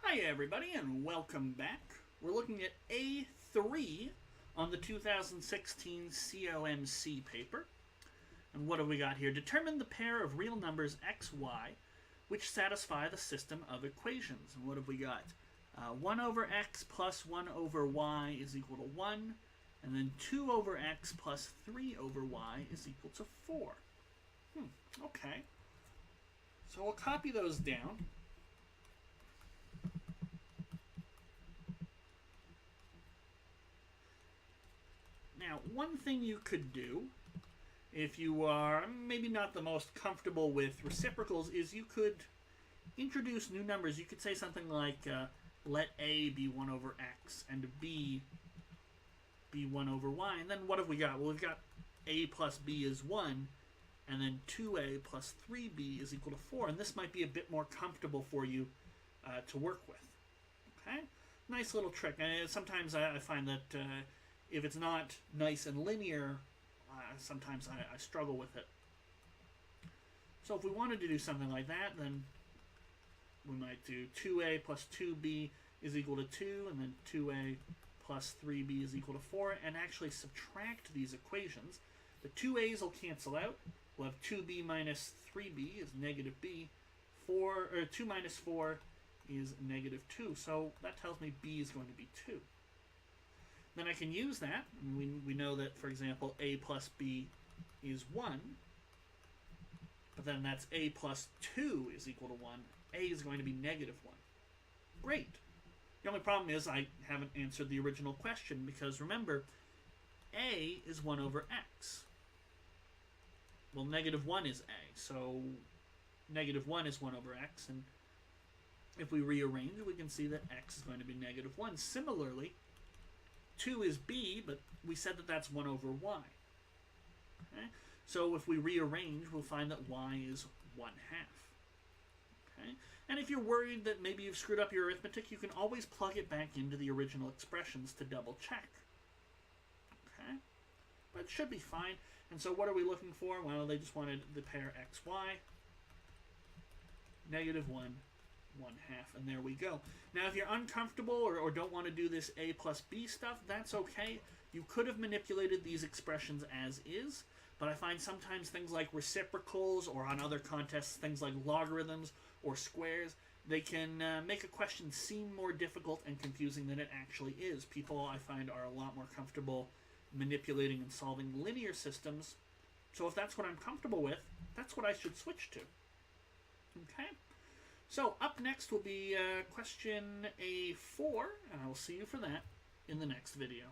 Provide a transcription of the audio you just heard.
Hi everybody and welcome back. We're looking at A3 on the 2016 COMC paper. And what have we got here? Determine the pair of real numbers x, y which satisfy the system of equations. And what have we got? 1 over x plus 1 over y is equal to 1. And then 2 over x plus 3 over y is equal to 4. Okay. So we'll copy those down. Now, one thing you could do, if you are maybe not the most comfortable with reciprocals, is you could introduce new numbers. You could say something like, let a be 1 over x and b be 1 over y. And then what have we got? Well, we've got a plus b is 1, and then 2a plus 3b is equal to 4. And this might be a bit more comfortable for you to work with. Okay? Nice little trick. And sometimes I find that if it's not nice and linear, sometimes I struggle with it. So if we wanted to do something like that, then we might do 2a plus 2b is equal to 2, and then 2a plus 3b is equal to 4, and actually subtract these equations. The 2a's will cancel out. We'll have 2b minus 3b is negative b. 2 minus 4 is negative 2. So that tells me b is going to be 2. Then I can use that. We know that, for example, a plus b is 1. But then that's a plus 2 is equal to 1. A is going to be negative 1. Great. The only problem is I haven't answered the original question because, remember, a is 1 over x. Well, negative 1 is a. So negative 1 is 1 over x. And if we rearrange, we can see that x is going to be negative 1. Similarly, 2 is b, but we said that that's 1 over y. Okay? So if we rearrange, we'll find that y is 1/2. Okay? And if you're worried that maybe you've screwed up your arithmetic, you can always plug it back into the original expressions to double check. Okay? But it should be fine. And so what are we looking for? Well, they just wanted the pair x, y, negative 1, 1/2, and there we go. Now, if you're uncomfortable or don't want to do this a plus b stuff, that's okay. You could have manipulated these expressions as is, but I find sometimes things like reciprocals, or on other contests, things like logarithms or squares, they can make a question seem more difficult and confusing than it actually is. People, I find, are a lot more comfortable manipulating and solving linear systems. So if that's what I'm comfortable with, that's what I should switch to. Okay? So up next will be question A4, and I will see you for that in the next video.